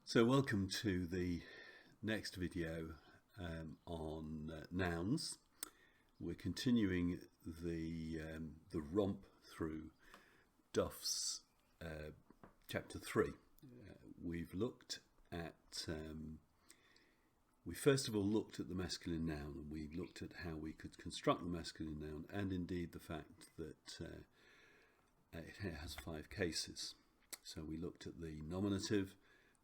So welcome to the next video on nouns. We're continuing the romp through Duff's chapter 3. We've looked at we first of all looked at the masculine noun, and we looked at how we could construct the masculine noun, and indeed the fact that it has 5 cases. So we looked at the nominative,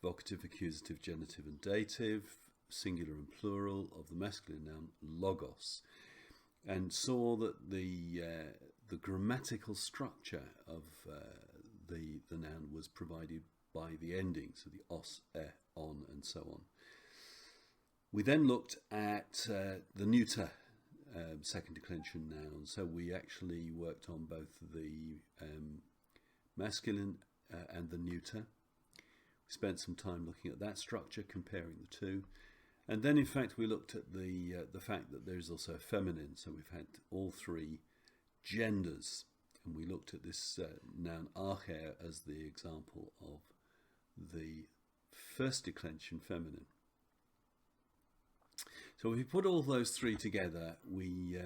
vocative, accusative, genitive and dative, singular and plural of the masculine noun logos, and saw that the grammatical structure of the noun was provided by the ending, so the os, on and so on. We then looked at the neuter second declension noun, so we actually worked on both the masculine and the neuter. We spent some time looking at that structure, comparing the two, and then in fact we looked at the fact that there is also a feminine, so we've had all 3 genders, and we looked at this noun acher as the example of the first declension feminine. So if we put all those 3 together, we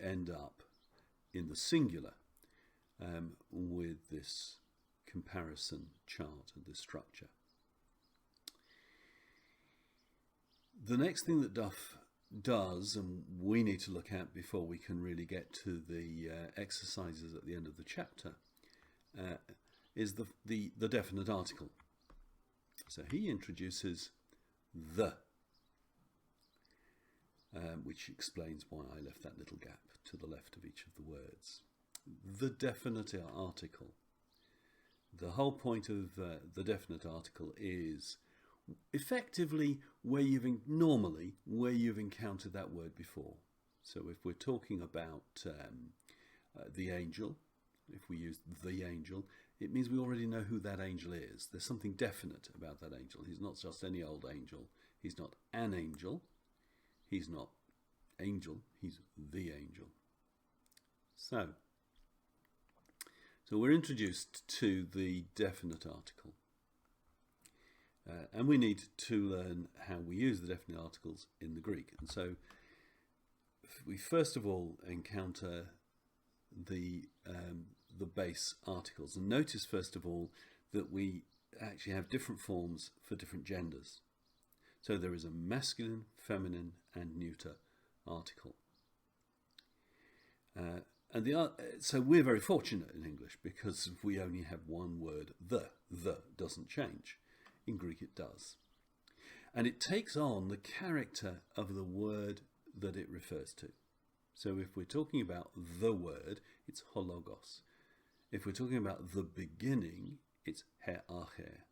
end up in the singular with this comparison chart of this structure. The next thing that Duff does, and we need to look at before we can really get to the exercises at the end of the chapter, is the definite article. So he introduces the, which explains why I left that little gap to the left of each of the words. The definite article. The whole point of the definite article is effectively where you've encountered that word before. So if we're talking about the angel, if we use the angel, it means we already know who that angel is. There's something definite about that angel. He's not just any old angel. He's not an angel. He's not angel. He's the angel. So we're introduced to the definite article. And we need to learn how we use the definite articles in the Greek. And so we first of all encounter the base articles. And notice first of all that we actually have different forms for different genders. So there is a masculine, feminine and neuter article. So we're very fortunate in English because we only have one word, the. The doesn't change. In Greek it does. And it takes on the character of the word that it refers to. So if we're talking about the word, it's hologos. If we're talking about the beginning, it's he acher.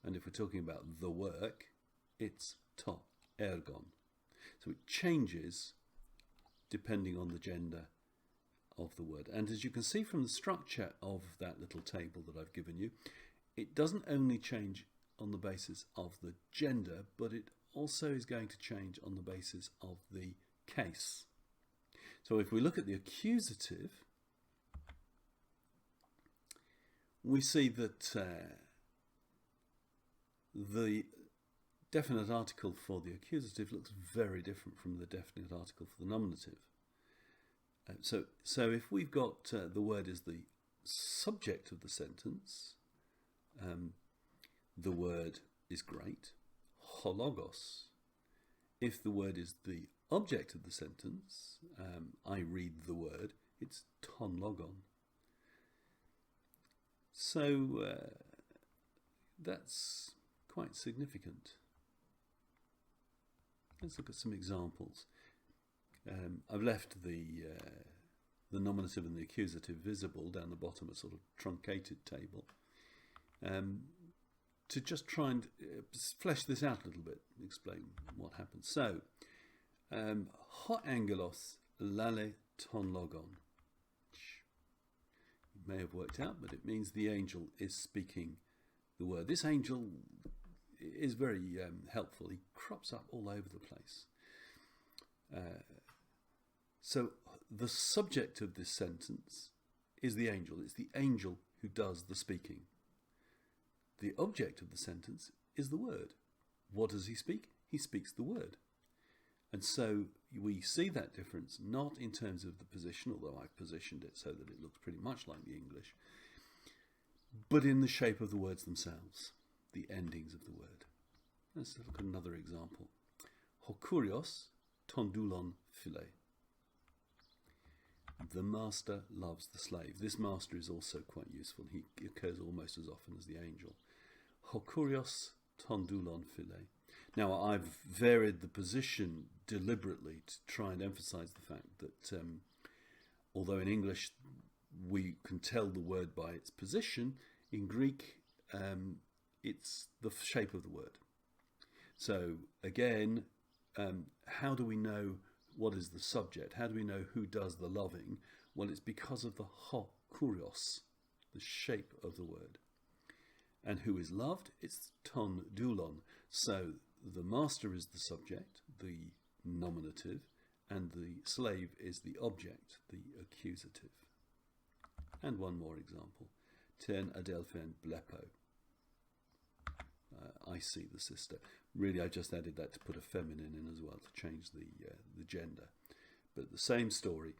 And if we're talking about the work, it's to ergon. So it changes depending on the gender of the word. And as you can see from the structure of that little table that I've given you, it doesn't only change on the basis of the gender, but it also is going to change on the basis of the case. So if we look at the accusative, we see that the definite article for the accusative looks very different from the definite article for the nominative. So if we've got the word is the subject of the sentence, the word is great, hologos. If the word is the object of the sentence, I read the word, it's ton logon. So that's quite significant. Let's look at some examples. I've left the nominative and the accusative visible down the bottom, a sort of truncated table, to just try and flesh this out a little bit, explain what happens. So, ho angelos lale ton logon. It may have worked out, but it means the angel is speaking the word. This angel is very helpful. He crops up all over the place. So the subject of this sentence is the angel. It's the angel who does the speaking. The object of the sentence is the word. What does he speak? He speaks the word. And so we see that difference not in terms of the position, although I've positioned it so that it looks pretty much like the English, but in the shape of the words themselves, the endings of the word. Let's look at another example. Hokurios tondulon phile. The master loves the slave. This master is also quite useful. He occurs almost as often as the angel. Hokurios tondulon phile. Now, I've varied the position deliberately to try and emphasize the fact that although in English we can tell the word by its position, in Greek it's the shape of the word. So again, how do we know what is the subject? How do we know who does the loving? Well, it's because of the ho kurios, the shape of the word. And who is loved? It's ton dulon. So the master is the subject, the nominative, and the slave is the object, the accusative. And one more example. Ten adelphen blepo. I see the sister. Really, I just added that to put a feminine in as well to change the gender. But the same story.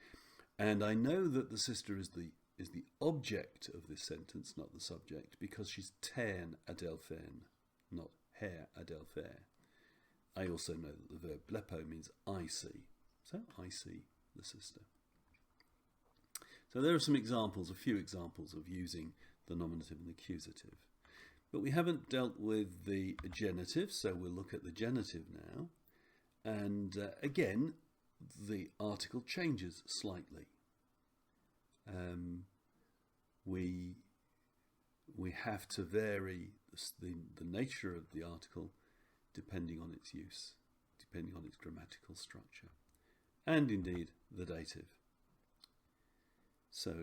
And I know that the sister is the object of this sentence, not the subject, because she's ten adelphen, not her adelpher. I also know that the verb blepo means I see. So I see the sister. So there are some examples, a few examples of using the nominative and the accusative. But we haven't dealt with the genitive, so we'll look at the genitive now. And again, the article changes slightly. We have to vary the nature of the article depending on its use, depending on its grammatical structure, and indeed the dative. So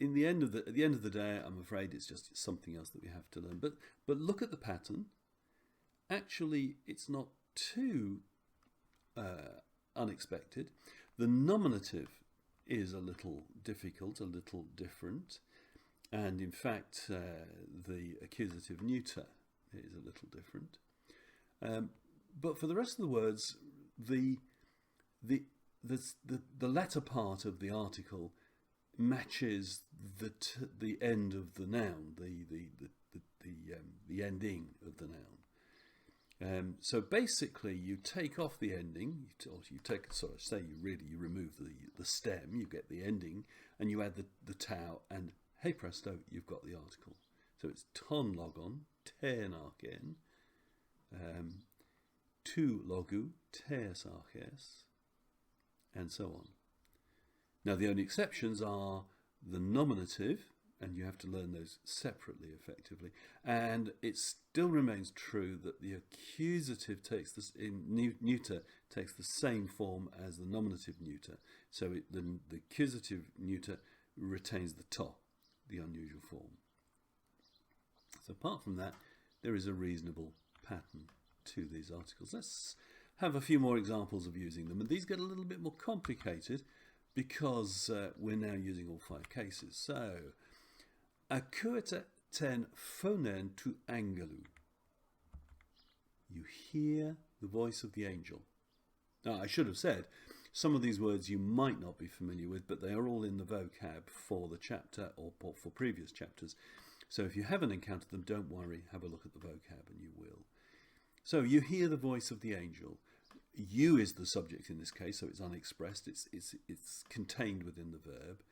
at the end of the day, I'm afraid it's just something else that we have to learn. But look at the pattern. Actually, it's not too unexpected. The nominative is a little difficult, a little different, and in fact, the accusative neuter is a little different. But for the rest of the words, the latter part of the article matches the end of the noun, the ending of the noun. So basically, you take off the ending, you remove the stem, you get the ending, and you add the tau, and hey presto, you've got the article. So it's ton logon, ten archen, tu logu, tes arches, and so on. Now the only exceptions are the nominative, and you have to learn those separately effectively, and it still remains true that the accusative takes this in neuter takes the same form as the nominative neuter. So the accusative neuter retains the to, the unusual form. So apart from that, there is a reasonable pattern to these articles. Let's have a few more examples of using them, and these get a little bit more complicated because we're now using all 5 cases. So, akuete ten phonen tu angelu. You hear the voice of the angel. Now, I should have said, some of these words you might not be familiar with, but they are all in the vocab for the chapter or for previous chapters. So if you haven't encountered them, don't worry, have a look at the vocab and you will. So you hear the voice of the angel. You is the subject in this case, so it's unexpressed, it's contained within the verb.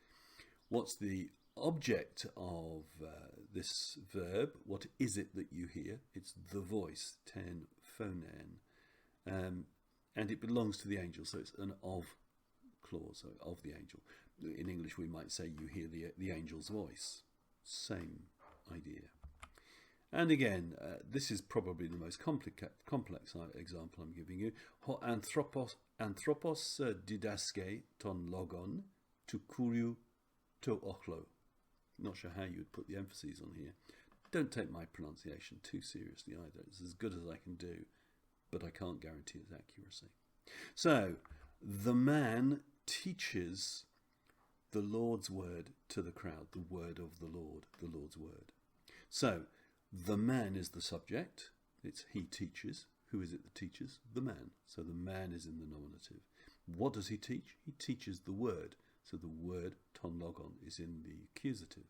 What's the object of this verb? What is it that you hear? It's the voice, ten phonen, and it belongs to the angel, so it's an of clause, so of the angel. In English we might say you hear the angel's voice. Same idea. And again, this is probably the most complex example I'm giving you. Ho anthropos didaske ton logon to kuriou to ochlo. Not sure how you would put the emphases on here. Don't take my pronunciation too seriously either. It's as good as I can do, but I can't guarantee its accuracy. So, the man teaches the Lord's word to the crowd, the word of the Lord, the Lord's word. So, The man is the subject. It's he teaches. Who is it that teaches? The man. So the man is in the nominative. What does he teach? He teaches the word. So the word ton logon is in the accusative.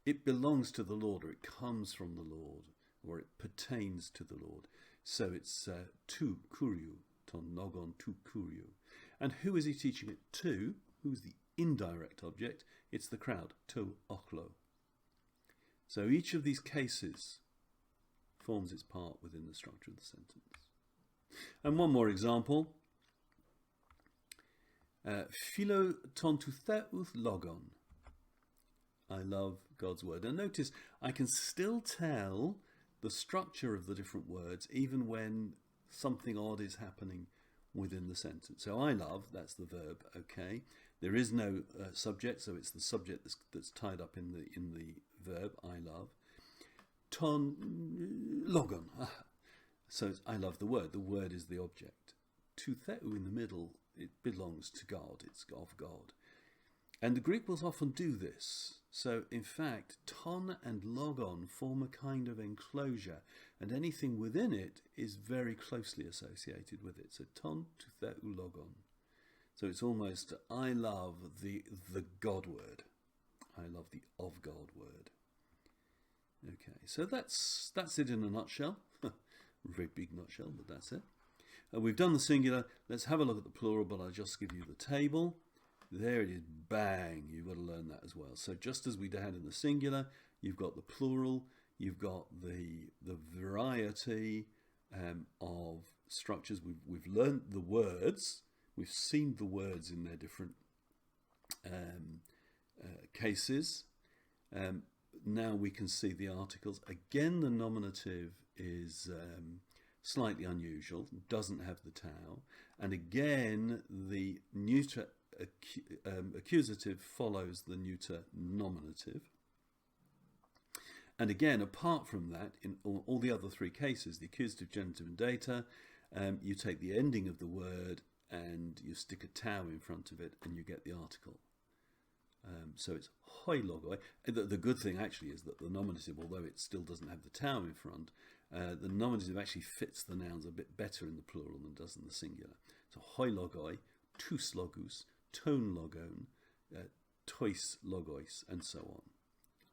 It belongs to the Lord, or it comes from the Lord, or it pertains to the Lord. So it's tu kuriou, ton logon tu kuriou. And who is he teaching it to? Who's the indirect object? It's the crowd, to ochlo. So each of these cases forms its part within the structure of the sentence. And one more example. Philo ton tu theouth logon. I love God's word. And notice I can still tell the structure of the different words even when something odd is happening within the sentence. So I love, that's the verb, okay. There is no subject, so it's the subject that's tied up in the verb, I love. Ton logon. So it's, I love the word. The word is the object. Tu theou in the middle, it belongs to God. It's of God. And the Greek will often do this. So in fact, ton and logon form a kind of enclosure, and anything within it is very closely associated with it. So ton tu theou logon. So it's almost, I love the God word. I love the of God word. Okay, so that's it in a nutshell. A very big nutshell, but that's it. We've done the singular. Let's have a look at the plural, but I'll just give you the table. There it is, bang, you've got to learn that as well. So just as we had in the singular, you've got the plural, you've got the variety of structures. We've learned the words, we've seen the words in their different cases. Now we can see the articles. Again, the nominative is slightly unusual, doesn't have the tau, and again the neuter accusative follows the neuter nominative. And again, apart from that, in all the other three cases, the accusative, genitive and data, you take the ending of the word and you stick a tau in front of it and you get the article. So it's hoi logoi. The good thing actually is that the nominative, although it still doesn't have the tau in front, the nominative actually fits the nouns a bit better in the plural than it does in the singular. So hoi logoi, tous logus, ton logon, tois logois, and so on.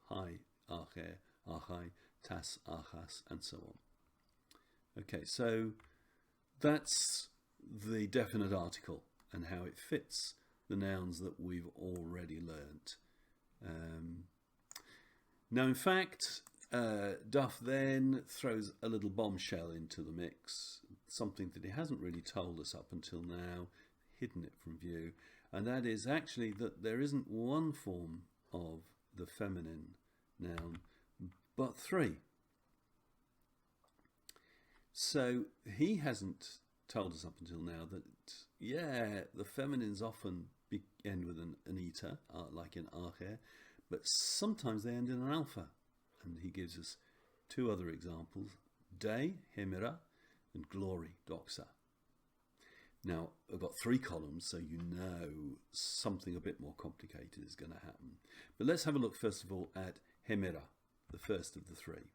Hai, ache, achai, tas, achas, and so on. Okay, so that's the definite article and how it fits the nouns that we've already learnt. Now, in fact, Duff then throws a little bombshell into the mix, something that he hasn't really told us up until now, hidden it from view, and that is actually that there isn't one form of the feminine noun, but three. So he hasn't told us up until now that, yeah, the feminines often end with an eta, like in acher, but sometimes they end in an alpha. And he gives us two other examples, day, hemera, and glory, doxa. Now, I've got three columns, so you know something a bit more complicated is going to happen. But let's have a look first of all at hemera, the first of the three.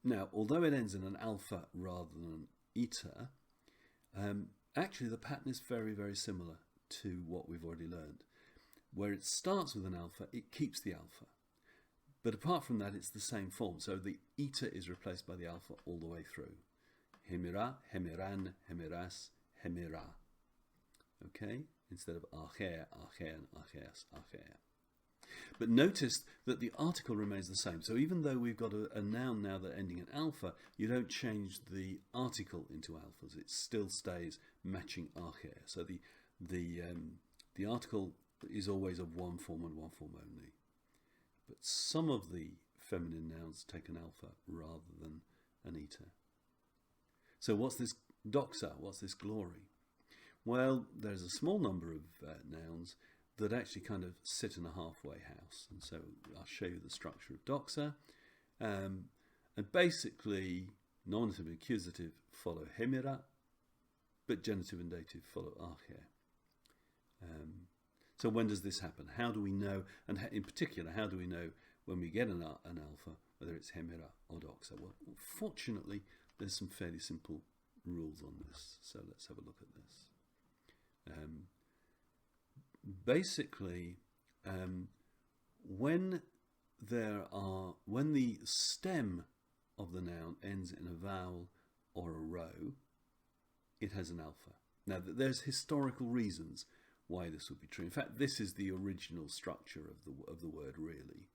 Now, although it ends in an alpha rather than an eta, actually the pattern is very, very similar to what we've already learned. Where it starts with an alpha, it keeps the alpha. But apart from that, it's the same form. So the eta is replaced by the alpha all the way through. Hemera, hemeran, hemeras, hemera. Okay? Instead of acher, achen, acheas, acher. But notice that the article remains the same. So even though we've got a noun now that ending in alpha, you don't change the article into alphas. It still stays matching acher. So the article is always of one form and one form only. But some of the feminine nouns take an alpha rather than an eta. So what's this doxa? What's this glory? Well, there's a small number of nouns that actually kind of sit in a halfway house. And so I'll show you the structure of doxa. And basically, nominative and accusative follow hemera, but genitive and dative follow acher. So when does this happen? How do we know, and in particular, how do we know when we get an alpha, whether it's hemera or doxa. Well, fortunately, there's some fairly simple rules on this, so let's have a look at this. Basically, when the stem of the noun ends in a vowel or a row, it has an alpha. Now, there's historical reasons why this would be true. In fact, this is the original structure of the word, really,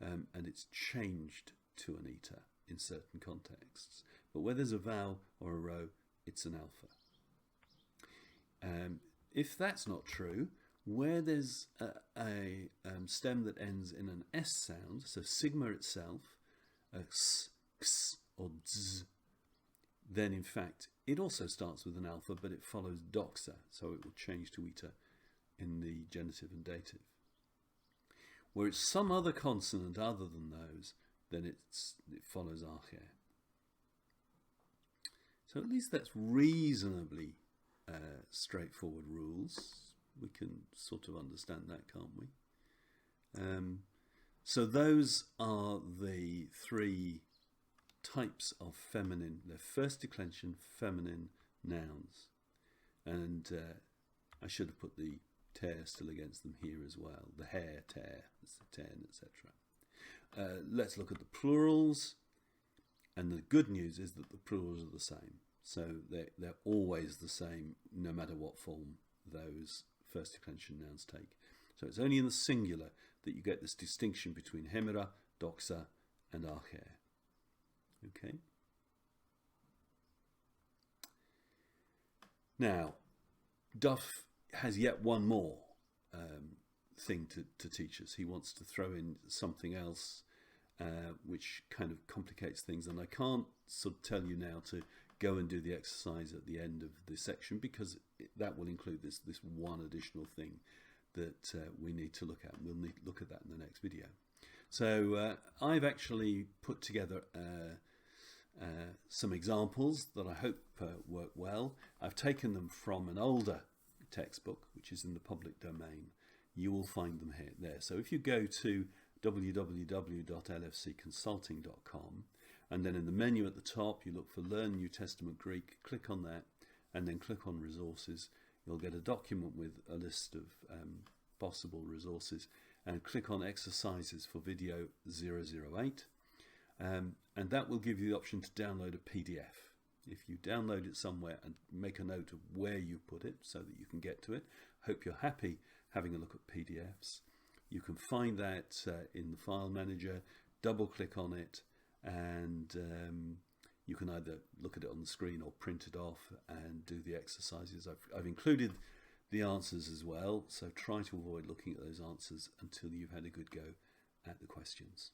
and it's changed to an eta in certain contexts. But where there's a vowel or a row, it's an alpha. If that's not true, where there's a stem that ends in an S sound, so sigma itself, x, x, or z, then in fact it also starts with an alpha, but it follows doxa, so it will change to eta in the genitive and dative. Where it's some other consonant other than those, then it follows arche. So at least that's reasonably straightforward rules. We can sort of understand that, can't we? So those are the three types of feminine, the first declension feminine nouns. And I should have put the tear still against them here as well. The hair, tear, it's the ten, etc. Let's look at the plurals. And the good news is that the plurals are the same. So they're always the same, no matter what form those first declension nouns take. So it's only in the singular that you get this distinction between hemera, doxa, and arche. Okay. Now, Duff has yet one more thing to teach us. He wants to throw in something else which kind of complicates things, and I can't sort of tell you now to go and do the exercise at the end of this section, because that will include this one additional thing that we need to look at. We'll need to look at that in the next video. So I've actually put together some examples that I hope work well. I've taken them from an older textbook, which is in the public domain. You will find them here there. So if you go to www.lfcconsulting.com, and then in the menu at the top, you look for Learn New Testament Greek, click on that, and then click on Resources. You'll get a document with a list of possible resources, and click on Exercises for Video 008. And that will give you the option to download a PDF. If you download it somewhere and make a note of where you put it so that you can get to it, hope you're happy having a look at PDFs. You can find that in the file manager, double click on it, and you can either look at it on the screen or print it off and do the exercises. I've included the answers as well, so try to avoid looking at those answers until you've had a good go at the questions.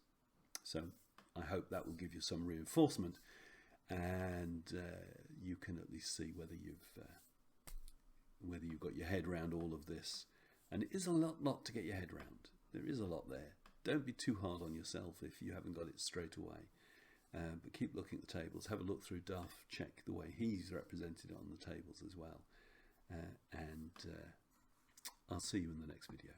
So I hope that will give you some reinforcement, and you can at least see whether you've got your head around all of this. And it is a lot to get your head around. There is a lot there. Don't be too hard on yourself if you haven't got it straight away. But keep looking at the tables. Have a look through Duff. Check the way he's represented on the tables as well. And I'll see you in the next video.